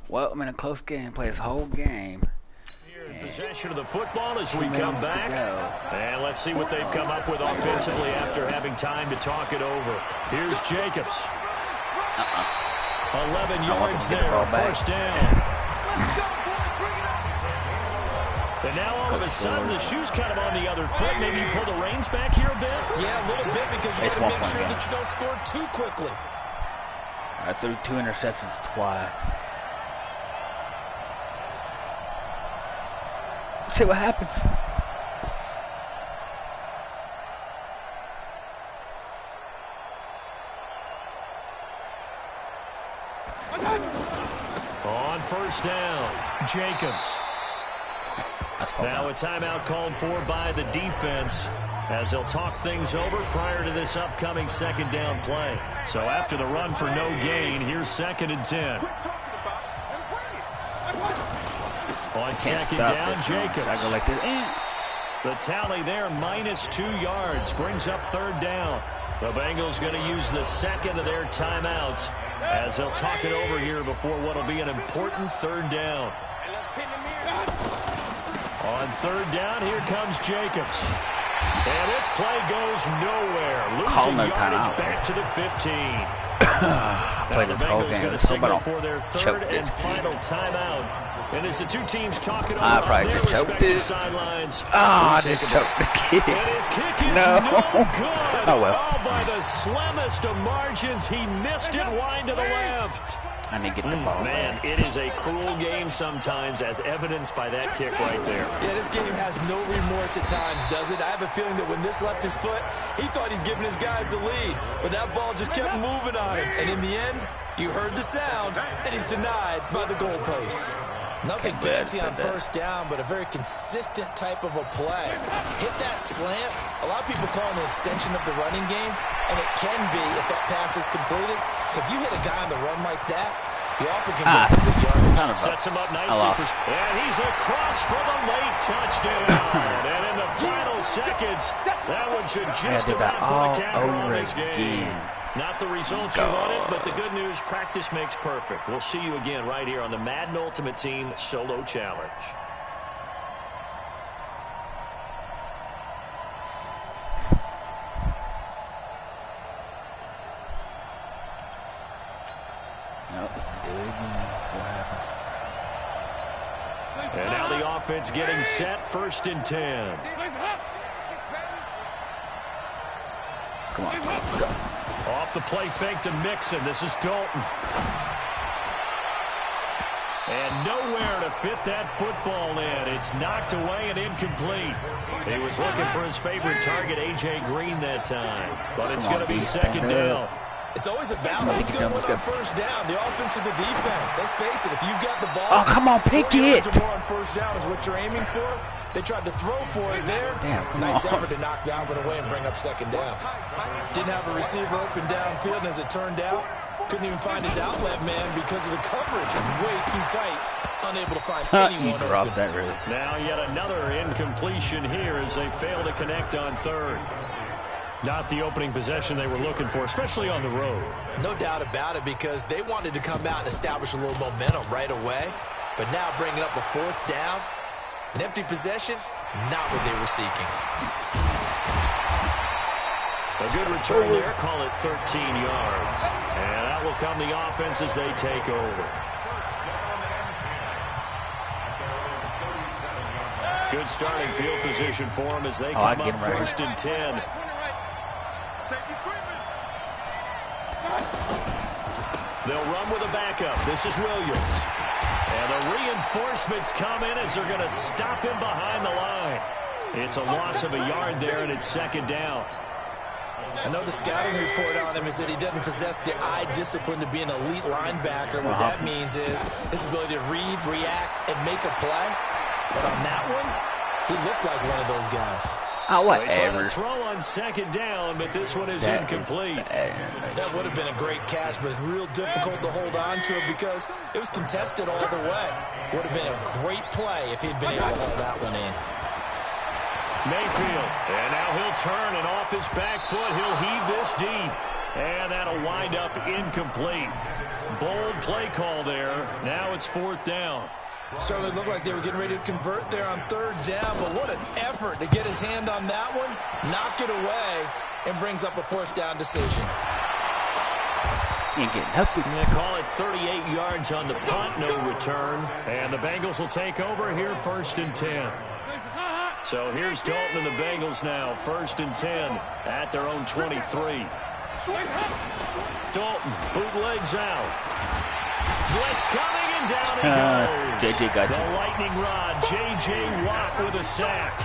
Well, I'm in a close game. Play this whole game. Possession of the football as we come back. And let's see what they've come up with offensively after having time to talk it over. Here's Jacobs. 11 yards there, first down. And now all of a sudden the shoe's kind of on the other foot. Maybe you pull the reins back here a bit? Yeah, a little bit because you got to make sure that you don't score too quickly. I threw 2 interceptions twice. See what happens. On first down, Jacobs. Now a timeout called for by the defense as they'll talk things over prior to this upcoming second down play. So after the run for no gain, here's 2nd and 10. On second down, Jacobs. The tally there, -2 yards, brings up 3rd down. The Bengals going to use the second of their timeouts as they'll talk it over here before what will be an important 3rd down. On 3rd down, here comes Jacobs. And this play goes nowhere. Losing yardage back to the 15. Now the Bengals going to signal for their 3rd and final timeout. And as the two teams talk it over on their respective sidelines. I just choked the kick. And his kick is no good. Oh, well. Oh, by the slimmest of margins, he missed it wide to the left. I need to get the ball. Man, it is a cruel game sometimes, as evidenced by that kick right there. Yeah, this game has no remorse at times, does it? I have a feeling that when this left his foot, he thought he'd given his guys the lead. But that ball just kept moving on him. And in the end, you heard the sound, and he's denied by the goalposts. Nothing fancy on first down, but a very consistent type of a play. Hit that slant. A lot of people call it an extension of the running game, and it can be if that pass is completed. Because you hit a guy on the run like that, the offer can go for good yardage. Sets him up nicely. And he's across for the late touchdown. And in the final seconds, that one should just about put a cap on this game. Not the results you wanted, but the good news, practice makes perfect. We'll see you again right here on the Madden Ultimate Team Solo Challenge. And now the offense getting set, 1st and 10. Come on, go. Off the play fake to Mixon. This is Dalton. And nowhere to fit that football in. It's knocked away and incomplete. He was looking for his favorite target, A.J. Green, that time. But it's going to be 2nd down. It's always a battle. Who's going to win on first down? The offense or the defense? Let's face it, if you've got the ball, oh, come on, pick it. More on first down is what you're aiming for. They tried to throw for it there. Damn, nice effort to knock that one away and bring up 2nd down. Didn't have a receiver open downfield, and as it turned out, couldn't even find his outlet man because of the coverage. It's way too tight. Unable to find anyone you dropped open. that really. Now yet another incompletion here as they fail to connect on 3rd. Not the opening possession they were looking for, especially on the road. No doubt about it, because they wanted to come out and establish a little momentum right away. But now bringing up a 4th down, an empty possession, not what they were seeking. A good return there, call it 13 yards. And that will come the offense as they take over. Good starting field position for them as they come up 1st and 10. They'll run with a backup. This is Williams. And the reinforcements come in as they're going to stop him behind the line. It's a loss of a yard there, and it's 2nd down. I know the scouting report on him is that he doesn't possess the eye discipline to be an elite linebacker. What that means is his ability to read, react, and make a play. But on that one, he looked like one of those guys. Oh, whatever. Throw on 2nd down, but this one is incomplete. That would have been a great catch, but it's real difficult to hold on to it because it was contested all the way. Would have been a great play if he'd been able to hold that one in. Mayfield, and now he'll turn, and off his back foot, he'll heave this deep. And that'll wind up incomplete. Bold play call there. Now it's 4th down. Certainly looked like they were getting ready to convert there on 3rd down, but what an effort to get his hand on that one, knock it away, and brings up a 4th down decision. Ain't getting nothing. I'm going to call it 38 yards on the punt, no return. And the Bengals will take over here, 1st and 10. So here's Dalton and the Bengals now, 1st and 10 at their own 23. Dalton bootlegs out. Blitz coming, and down he goes. JJ got the you. lightning rod, J.J. Watt with a sack.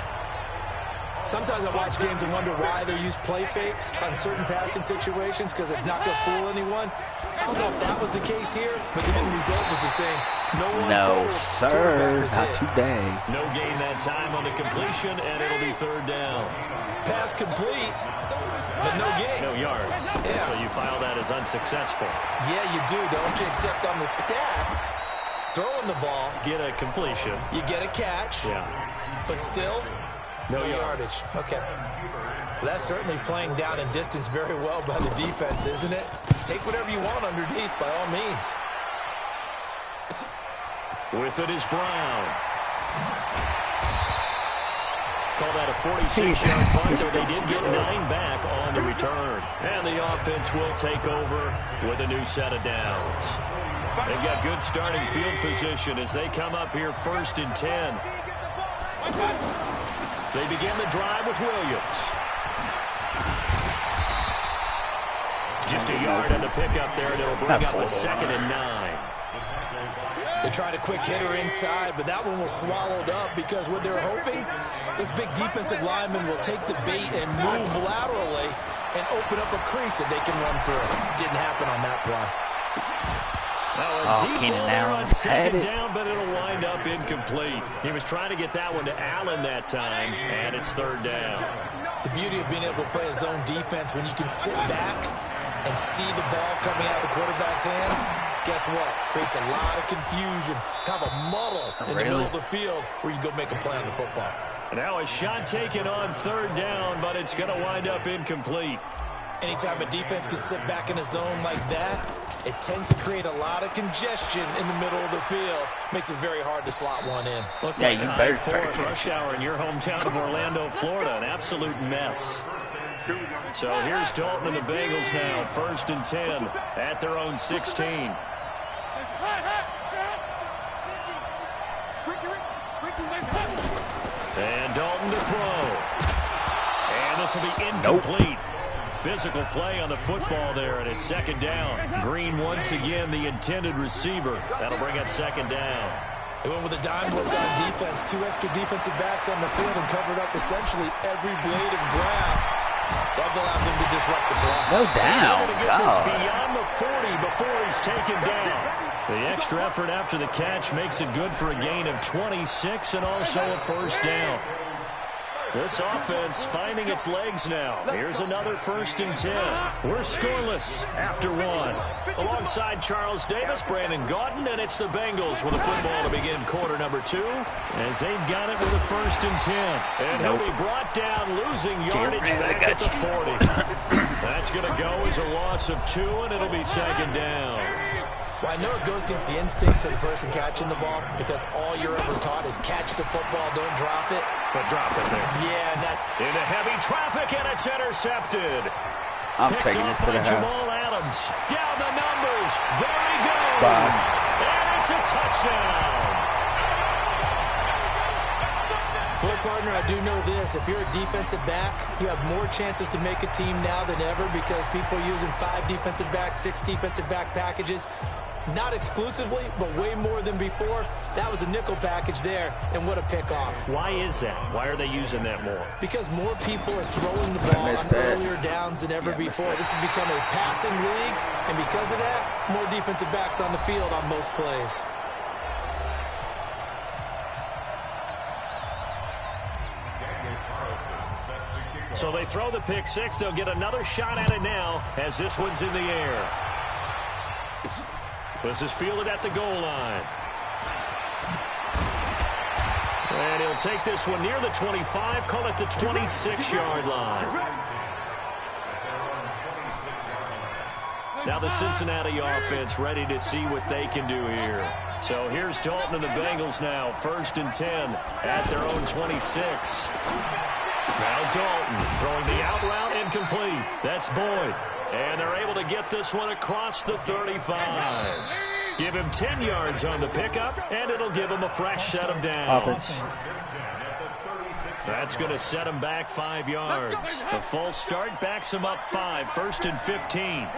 Sometimes I watch games and wonder why they use play fakes on certain passing situations because it's not going to fool anyone. I don't know if that was the case here, but the end result was the same. No, sir, not today. No gain that time on the completion, and it'll be 3rd down. Pass complete, but no gain. No yards. Yeah. So you file that as unsuccessful. Yeah, you do, don't you? Except on the stats, throwing the ball, Get a completion. you get a catch, Yeah. but still, No yardage. Okay. Well, that's certainly playing down in distance very well by the defense, isn't it? Take whatever you want underneath, by all means. With it is Brown. Call that a 46-yard punt, though they did get 9 back on the return. And the offense will take over with a new set of downs. They've got good starting field position as they come up here 1st and 10. They begin the drive with Williams. Just a yard on the pickup there, and it'll bring up a 2nd and 9. They tried a quick hitter inside, but that one was swallowed up because what they're hoping, this big defensive lineman will take the bait and move laterally and open up a crease that they can run through. Didn't happen on that play. Deep ball there on 2nd down, but it'll wind up incomplete. He was trying to get that one to Allen that time, and it's 3rd down. The beauty of being able to play a zone defense when you can sit back and see the ball coming out of the quarterback's hands, guess what? Creates a lot of confusion, kind of a muddle in the middle of the field where you go make a play on the football. And now a shot taken on 3rd down, but it's going to wind up incomplete. Anytime a defense can sit back in a zone like that, it tends to create a lot of congestion in the middle of the field. Makes it very hard to slot one in. Looked like you better start rush hour in your hometown of Orlando, Florida. An absolute mess. So here's Dalton and the Bengals now, 1st and 10 at their own 16. And Dalton to throw. And this will be incomplete. Physical play on the football there, and it's 2nd down. Green once again the intended receiver. That'll bring up 2nd down. They went with a dime look on defense. 2 extra defensive backs on the field and covered up essentially every blade of grass. That allowed them to disrupt the block. No down. This beyond the 40 before he's taken down. The extra effort after the catch makes it good for a gain of 26 and also a 1st down. This offense finding its legs now. Here's another 1st and 10. We're scoreless after 1. Alongside Charles Davis, Brandon Gaudin, and it's the Bengals with a football to begin quarter number 2 as they've got it with a 1st and 10. And he'll be brought down, losing yardage back at the 40. That's going to go as a loss of 2, and it'll be 2nd down. Well, I know it goes against the instincts of the person catching the ball because all you're ever taught is catch the football, don't drop it. But drop it there. Yeah, and that... Into heavy traffic, and it's intercepted. I'm taking it to the house. Jamal Adams. Down the numbers. There he goes. And it's a touchdown. Boy, partner, I do know this. If you're a defensive back, you have more chances to make a team now than ever because people are using 5 defensive backs, 6 defensive back packages. Not exclusively, but way more than before. That was a nickel package there, and what a pickoff. Why is that? Why are they using that more? Because more people are throwing the ball on earlier downs than ever before. This has become a passing league, and because of that, more defensive backs on the field on most plays. So they throw the pick 6. They'll get another shot at it now as this one's in the air. This is fielded at the goal line. And he'll take this one near the 25, call it the 26-yard line. Now the Cincinnati offense ready to see what they can do here. So here's Dalton and the Bengals now. 1st and 10 at their own 26. Now Dalton throwing the out route incomplete. That's Boyd. And they're able to get this one across the 35. Give him 10 yards on the pickup, and it'll give him a fresh set of downs. That's going to set him back 5 yards. A false start backs him up 5. 1st and 15.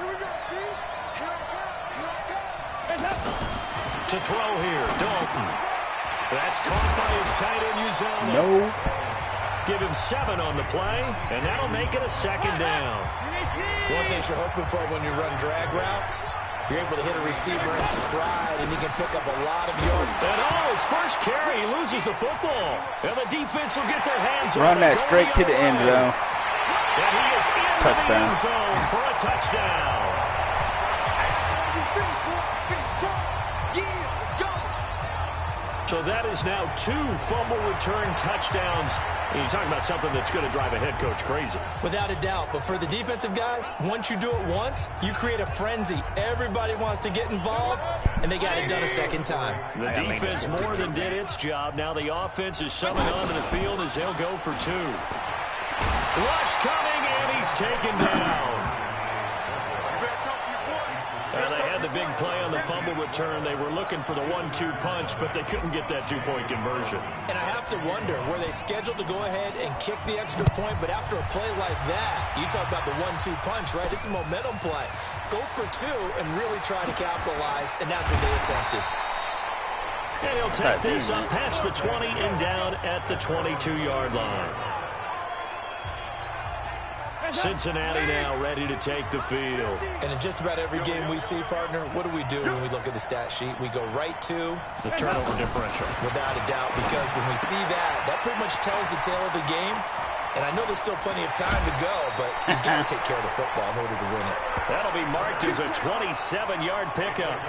To throw here, Dalton. That's caught by his tight end, Uzomah. No. Give him 7 on the play, and that'll make it a 2nd down. One thing you're hoping for when you run drag routes, you're able to hit a receiver in stride, and he can pick up a lot of yards. And his first carry, he loses the football. And the defense will get their hands on it. Run that straight to the end zone. And he is in the end zone for a touchdown. So that is now 2 fumble return touchdowns. And you're talking about something that's going to drive a head coach crazy. Without a doubt. But for the defensive guys, once you do it once, you create a frenzy. Everybody wants to get involved, and they got it done a 2nd time. The defense more than did its job. Now the offense is shoving onto the field as they'll go for 2. Rush coming, and he's taken down. They had the big play on the fumble return. They were looking for the 1-2 punch, but they couldn't get that 2-point conversion. And I have to wonder, were they scheduled to go ahead and kick the extra point? But after a play like that, you talk about the 1-2 punch, right? It's a momentum play. Go for 2 and really try to capitalize, and that's what they attempted. And he'll take this up past the 20 and down at the 22-yard line. Cincinnati now ready to take the field. And in just about every game we see, partner, what do we do when we look at the stat sheet? We go right to the turnover differential. Without a doubt, because when we see that, that pretty much tells the tale of the game. And I know there's still plenty of time to go, but you've got to take care of the football in order to win it. That'll be marked as a 27-yard pickup.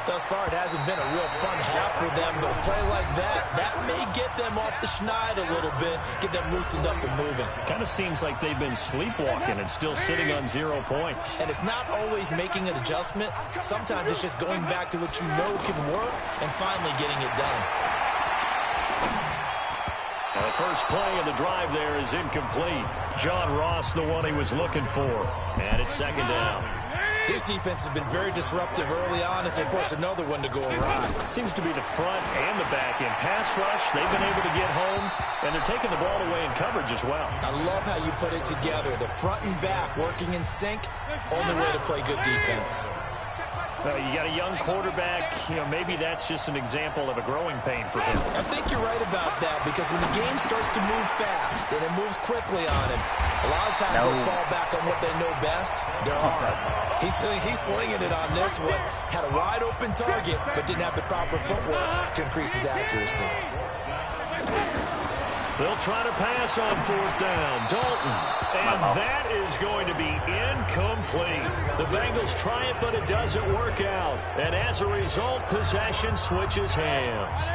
Thus far, it hasn't been a real fun half for them, but a play like that may get them off the schneid a little bit, get them loosened up and moving. Kind of seems like they've been sleepwalking and still sitting on 0 points. And it's not always making an adjustment. Sometimes it's just going back to what you know can work and finally getting it done. The first play of the drive there is incomplete. John Ross, the one he was looking for. And it's 2nd down. This defense has been very disruptive early on as they force another one to go awry. It seems to be the front and the back in pass rush. They've been able to get home, and they're taking the ball away in coverage as well. I love how you put it together. The front and back working in sync, only way to play good defense. Well, you got a young quarterback. Maybe that's just an example of a growing pain for him. I think you're right about that because when the game starts to move fast and it moves quickly on him, a lot of times they fall back on what they know best, their arm. He's slinging it on this one. Had a wide open target, but didn't have the proper footwork to increase his accuracy. They'll try to pass on 4th down. Dalton. And that is going to be incomplete. The Bengals try it, but it doesn't work out. And as a result, possession switches hands.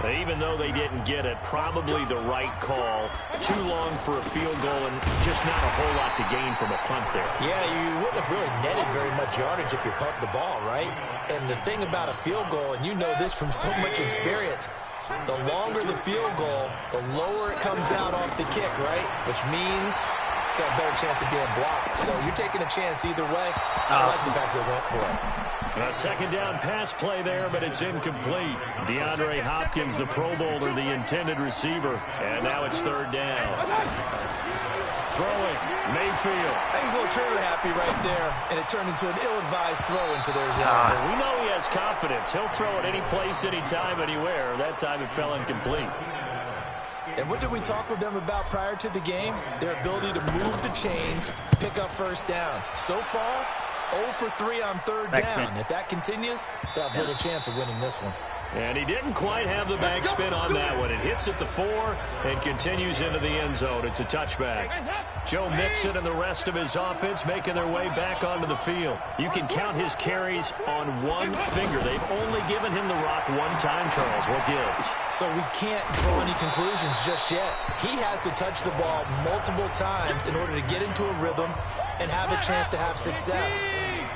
Even though they didn't get it, probably the right call. Too long for a field goal and just not a whole lot to gain from a punt there. Yeah, you wouldn't have really netted very much yardage if you pumped the ball, right? And the thing about a field goal, and you know this from so much experience, the longer the field goal, the lower it comes out off the kick, right? Which means it's got a better chance of being blocked. So you're taking a chance either way. I like the fact they went for it. A 2nd down pass play there, but it's incomplete. DeAndre Hopkins, the Pro Bowler, the intended receiver. And now it's 3rd down. Throwing, Mayfield. He's a little trigger happy right there, and it turned into an ill-advised throw into their zone. We know he has confidence. He'll throw it any place, anytime, anywhere. That time it fell incomplete. And what did we talk with them about prior to the game? Their ability to move the chains, pick up 1st downs. So far, 0 for 3 on 3rd down. If that continues, they'll have little chance of winning this one. And he didn't quite have the backspin on that one. It hits at the 4 and continues into the end zone. It's a touchback. Joe Mixon and the rest of his offense making their way back onto the field. You can count his carries on one finger. They've only given him the rock one time, Charles. What gives? So we can't draw any conclusions just yet. He has to touch the ball multiple times in order to get into a rhythm and have a chance to have success.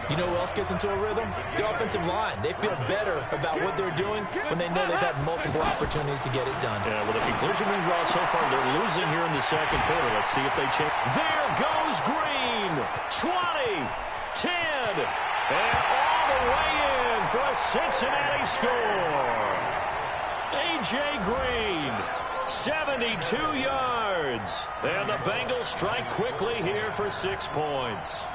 You know who else gets into a rhythm? The offensive line. They feel better about what they're doing when they know they've had multiple opportunities to get it done. Yeah, well, the conclusion we draw so far, they're losing here in the second quarter. Let's see if they change. There goes Green. 20, 10, and all the way in for a Cincinnati score. A.J. Green, 72 yards. And the Bengals strike quickly here for 6 points.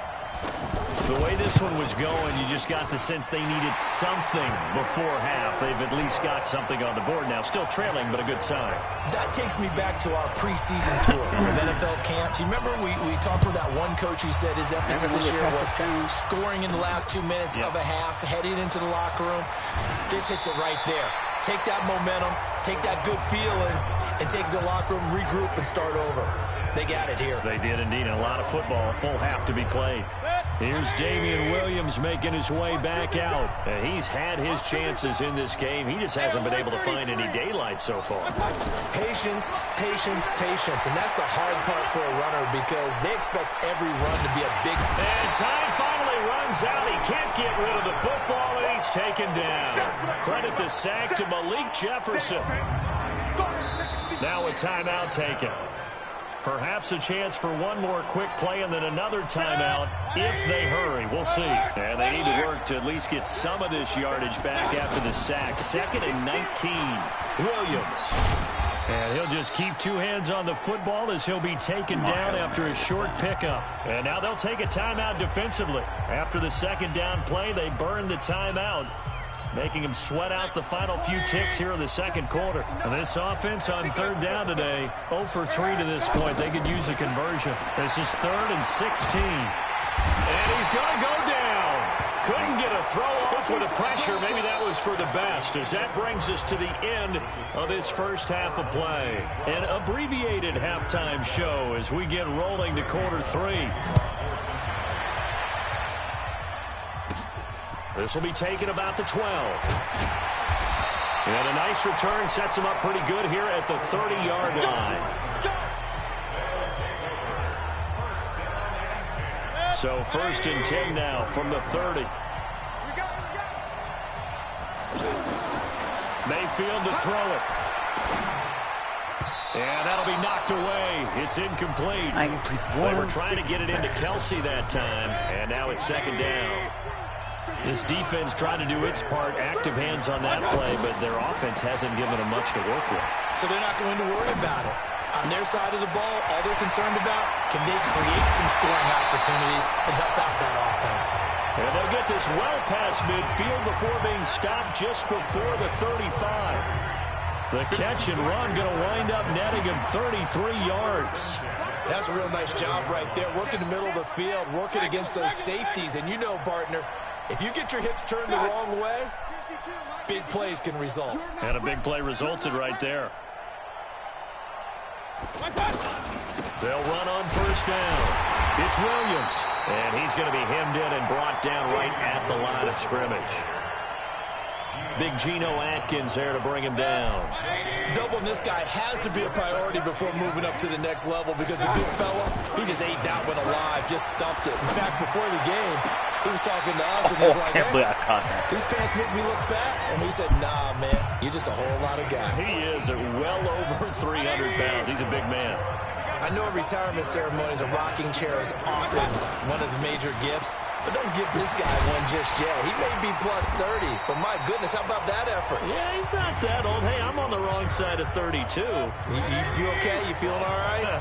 The way this one was going, you just got the sense they needed something before half. They've at least got something on the board now. Still trailing, but a good sign. That takes me back to our preseason tour of NFL camps. You remember we talked with that one coach who said his emphasis this year was scoring in the last 2 minutes of a half, heading into the locker room. This hits it right there. Take that momentum, take that good feeling, and take the locker room, regroup, and start over. They got it here. They did indeed. A lot of football, a full half to be played. Here's Damian Williams making his way back out. He's had his chances in this game. He just hasn't been able to find any daylight so far. Patience, patience, patience. And that's the hard part for a runner because they expect every run to be a big... And time finally runs out. He can't get rid of the football, and he's taken down. Credit the sack to Malik Jefferson. Now a timeout taken. Perhaps a chance for one more quick play and then another timeout if they hurry. We'll see. And they need to work to at least get some of this yardage back after the sack. 2nd and 19. Williams. And he'll just keep 2 hands on the football as he'll be taken down after a short pickup. And now they'll take a timeout defensively. After the second down play, they burn the timeout, making him sweat out the final few ticks here in the second quarter. And this offense on 3rd down today, 0 for 3 to this point. They could use a conversion. This is 3rd and 16. And he's going to go down. Couldn't get a throw off with the pressure. Maybe that was for the best, as that brings us to the end of this first half of play. An abbreviated halftime show as we get rolling to quarter 3. This will be taken about the 12. And a nice return sets him up pretty good here at the 30-yard line. So 1st and 10 now from the 30. Mayfield to throw it. And that'll be knocked away. It's incomplete. They were trying to get it into Kelsey that time, and now it's 2nd down. This defense tried to do its part, active hands on that play, but their offense hasn't given them much to work with. So they're not going to worry about it. On their side of the ball, all they're concerned about, can they create some scoring opportunities and help out that offense? And they'll get this well past midfield before being stopped just before the 35. The catch and run going to wind up netting him 33 yards. That's a real nice job right there, working the middle of the field, working against those safeties. And you know, partner, if you get your hips turned the wrong way, big plays can result. And a big play resulted right there. They'll run on 1st down. It's Williams. And he's going to be hemmed in and brought down right at the line of scrimmage. Big Geno Atkins there to bring him down. Doubling this guy has to be a priority before moving up to the next level because the big fella, he just ate that one alive, just stuffed it. In fact, before the game, he was talking to us and he's like, hey, these pants make me look fat. And we said, nah, man, you're just a whole lot of guy. He is at well over 300 pounds. He's a big man. I know at retirement ceremonies, a rocking chair is often one of the major gifts, but don't give this guy one just yet. He may be plus 30, but my goodness, how about that effort? Yeah, he's not that old. Hey, I'm on the wrong side of 32. You okay? You feeling all right?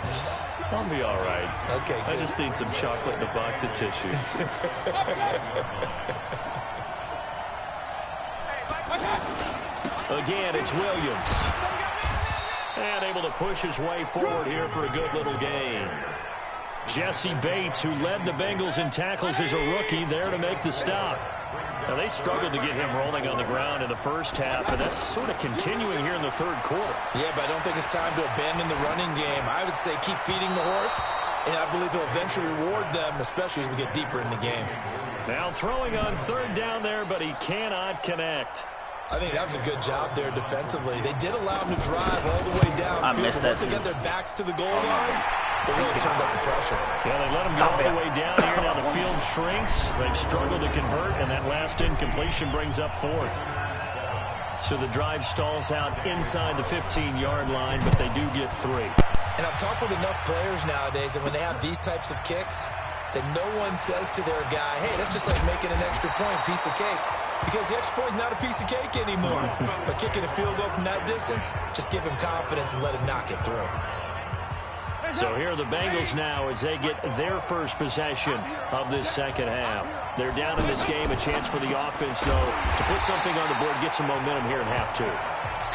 I'll be all right. Okay, good. I just need some chocolate and a box of tissues. Again, it's Williams. And able to push his way forward here for a good little gain. Jesse Bates, who led the Bengals in tackles as a rookie, there to make the stop. Now, they struggled to get him rolling on the ground in the first half, and that's sort of continuing here in the third quarter. Yeah, but I don't think it's time to abandon the running game. I would say keep feeding the horse, and I believe he'll eventually reward them, especially as we get deeper in the game. Now throwing on third down there, but he cannot connect. I think that was a good job there defensively. They did allow him to drive all the way down. I missed that. Once they get their backs to the goal line, they really turned up the pressure. Yeah, they let him go all the way down here. Now the field shrinks. They've struggled to convert, and that last incompletion brings up fourth. So the drive stalls out inside the 15-yard line, but they do get 3. And I've talked with enough players nowadays that when they have these types of kicks, that no one says to their guy, hey, that's just like making an extra point, piece of cake. Because the extra point is not a piece of cake anymore. But kicking a field goal from that distance, just give him confidence and let him knock it through. So here are the Bengals now as they get their first possession of this second half. They're down in this game, a chance for the offense, though, to put something on the board, get some momentum here in half 2.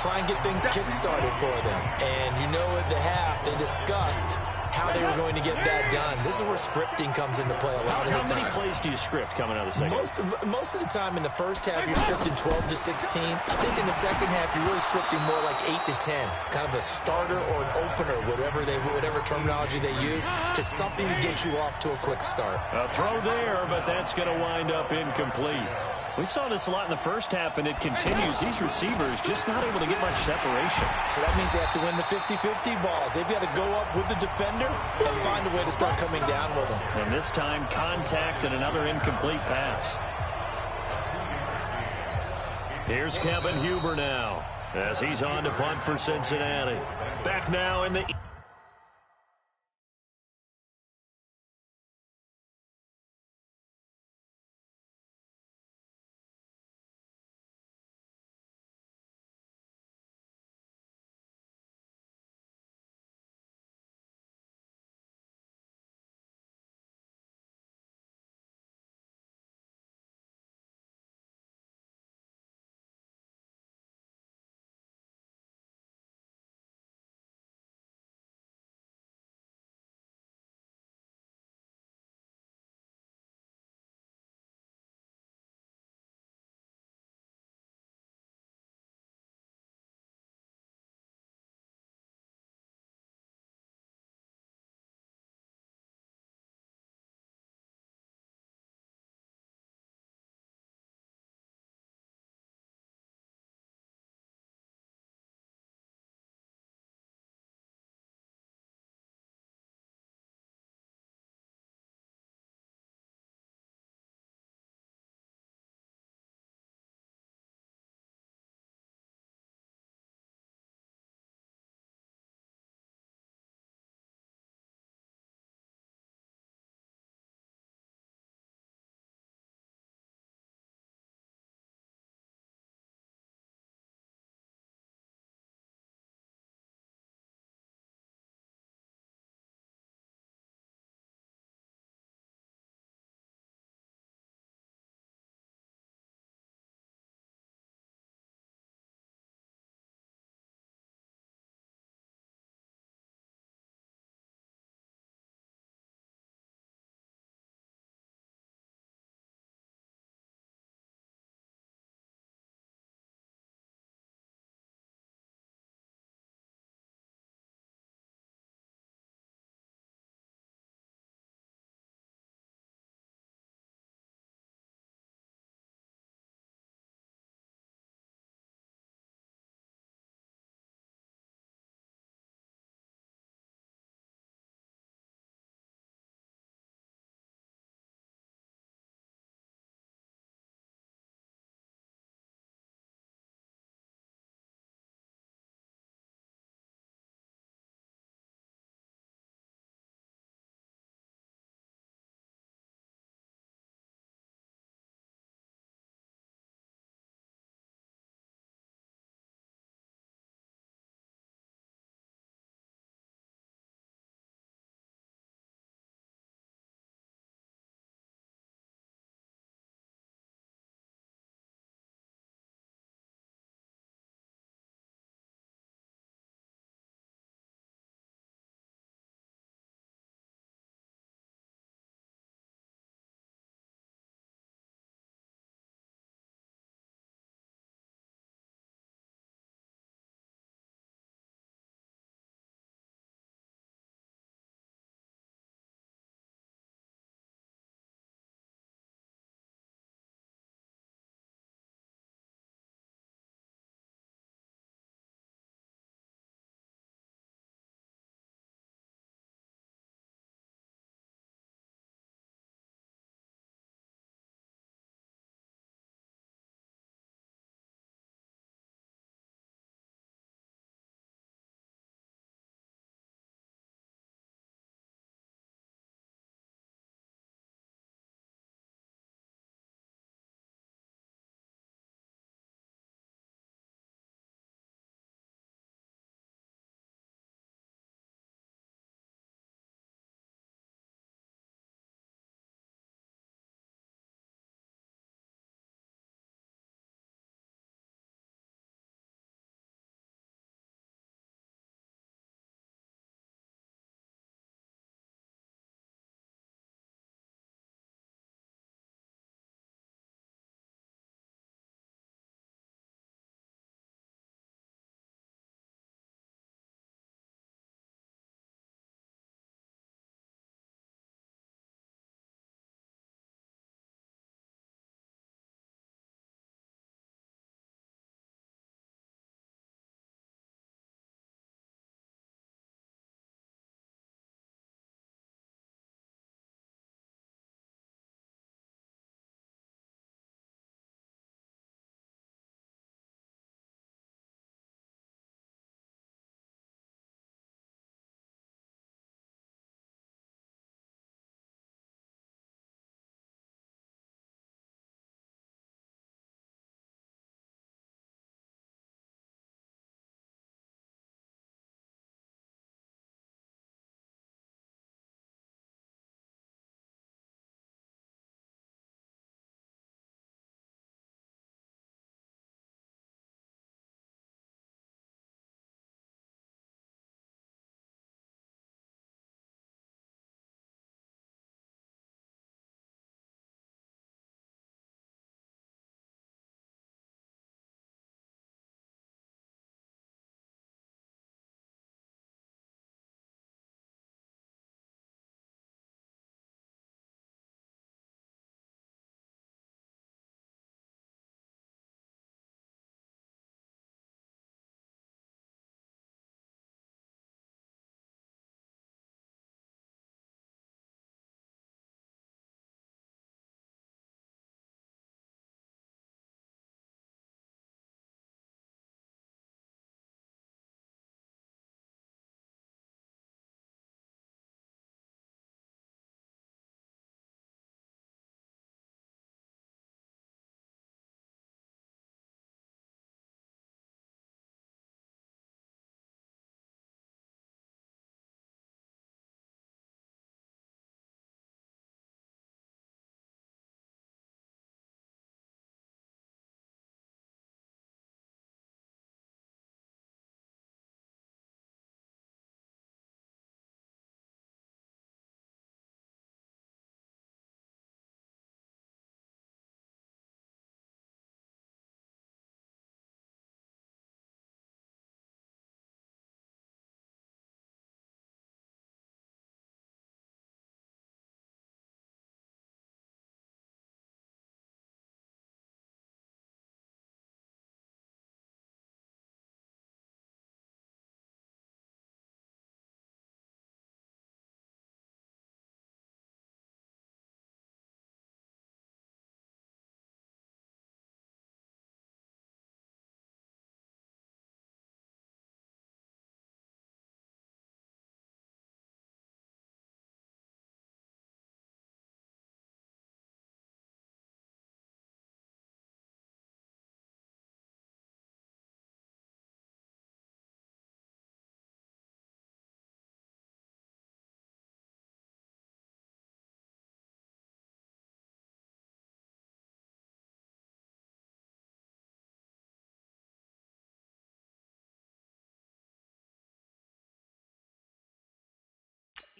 Try and get things kick-started for them. And you know at the half, they discussed how they were going to get that done. This is where scripting comes into play a lot of the time. How many plays do you script coming out of the second? Most of the time in the first half, you're scripting 12 to 16. I think in the second half, you're really scripting more like 8 to 10. Kind of a starter or an opener, whatever terminology they use, just something to get you off to a quick start. A throw there, but that's going to wind up incomplete. We saw this a lot in the first half, and it continues. These receivers just not able to get much separation. So that means they have to win the 50-50 balls. They've got to go up with the defender and find a way to start coming down with them. And this time, contact and another incomplete pass. Here's Kevin Huber now as he's on to punt for Cincinnati. Back now in the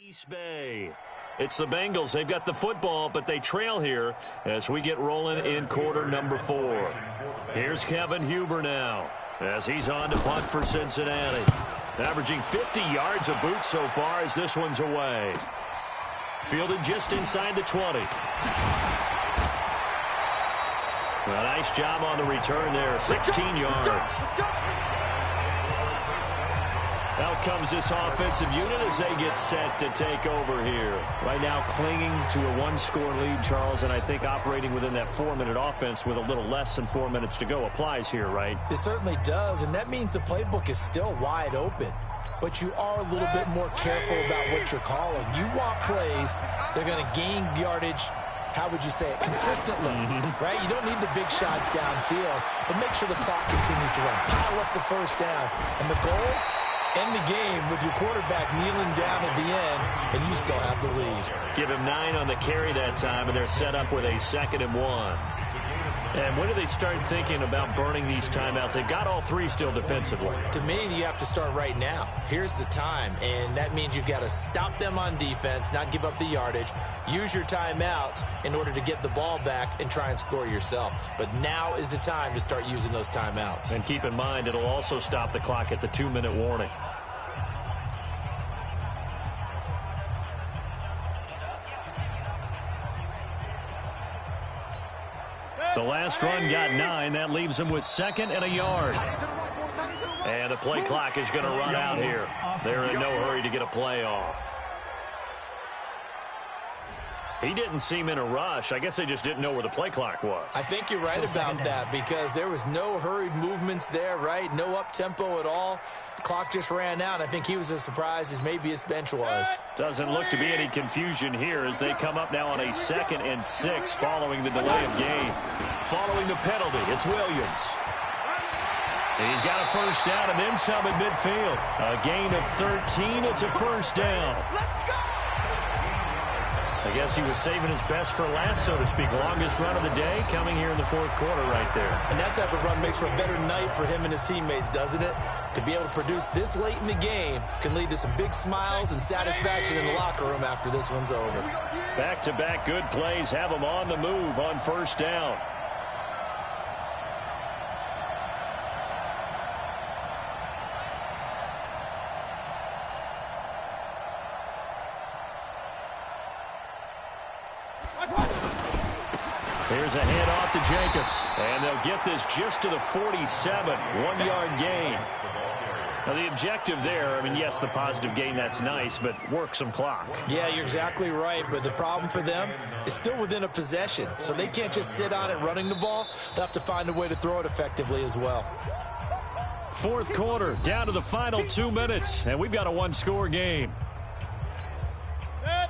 East Bay. It's the Bengals. They've got the football, but they trail here as we get rolling in quarter number 4. Here's Kevin Huber now as he's on to punt for Cincinnati. Averaging 50 yards a boot so far as this one's away. Fielded just inside the 20. A nice job on the return there, 16 yards. Out comes this offensive unit as they get set to take over here. Right now clinging to a one-score lead, Charles, and I think operating within that 4-minute offense with a little less than 4 minutes to go applies here, right? It certainly does, and that means the playbook is still wide open. But you are a little bit more careful about what you're calling. You want plays, they're going to gain yardage, how would you say it, consistently, right? You don't need the big shots downfield, but make sure the clock continues to run. Pile up the first downs, and the goal, end the game with your quarterback kneeling down at the end, and you still have the lead. Give him 9 on the carry that time, and they're set up with a 2nd and 1. And when do they start thinking about burning these timeouts? They've got all 3 still defensively. To me, you have to start right now. Here's the time, and that means you've got to stop them on defense, not give up the yardage, use your timeouts in order to get the ball back and try and score yourself. But now is the time to start using those timeouts. And keep in mind, it'll also stop the clock at the 2-minute warning. The last run got 9. That leaves them with 2nd and a yard. And the play clock is going to run out here. They're in no hurry to get a play off. He didn't seem in a rush. I guess they just didn't know where the play clock was. I think you're right about that because there was no hurried movements there, right? No up-tempo at all. The clock just ran out. I think he was as surprised as maybe his bench was. Doesn't look to be any confusion here as they come up now on a 2nd and 6 following the delay of game. Following the penalty, it's Williams. He's got a first down and then some at midfield. A gain of 13. It's a first down. I guess he was saving his best for last, so to speak. Longest run of the day coming here in the 4th quarter right there. And that type of run makes for a better night for him and his teammates, doesn't it? To be able to produce this late in the game can lead to some big smiles and satisfaction in the locker room after this one's over. Back-to-back good plays have him on the move on first down. Here's a handoff to Jacobs. And they'll get this just to the 47. 1-yard gain. Now, the objective there, I mean, yes, the positive gain, that's nice, but work some clock. Yeah, you're exactly right. But the problem for them is still within a possession. So they can't just sit on it running the ball. They'll have to find a way to throw it effectively as well. 4th quarter, down to the final 2 minutes. And we've got a 1-score game.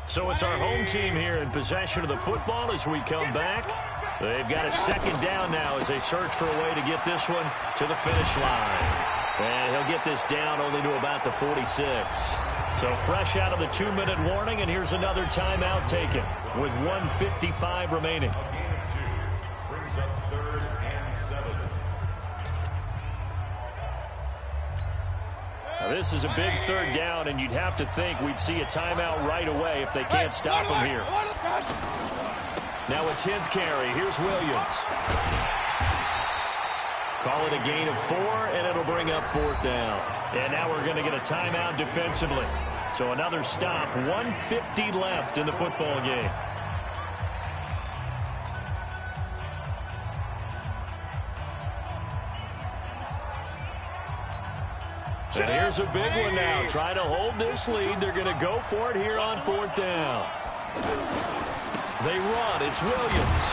So it's our home team here in possession of the football as we come back. They've got a 2nd down now as they search for a way to get this one to the finish line. And he'll get this down only to about the 46. So fresh out of the 2-minute warning, and here's another timeout taken with 1:55 remaining. Now, this is a big 3rd down, and you'd have to think we'd see a timeout right away if they can't stop him here. Now a 10th carry. Here's Williams. Call it a gain of 4, and it'll bring up 4th down. And now we're going to get a timeout defensively. So another stop. 1:50 left in the football game. And here's a big one now. Trying to hold this lead. They're going to go for it here on 4th down. They run. It's Williams.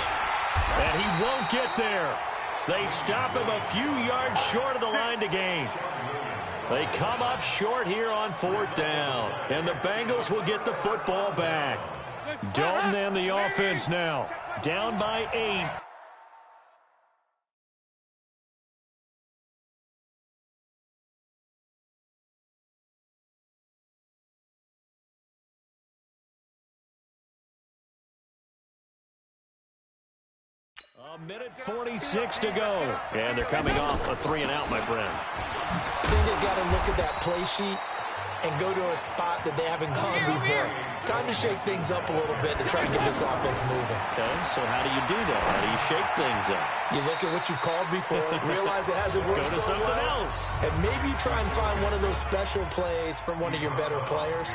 And he won't get there. They stop him a few yards short of the line to gain. They come up short here on 4th down. And the Bengals will get the football back. Dalton and the offense now. Down by 8. A minute 46 to go. And they're coming off a 3-and-out, my friend. I think they've got to look at that play sheet and go to a spot that they haven't gone before. Time to shake things up a little bit to try and get this offense moving. Okay, so how do you do that? How do you shake things up? You look at what you called before, realize it hasn't worked Go to so something well, else. and maybe you try and find one of those special plays from one of your better players.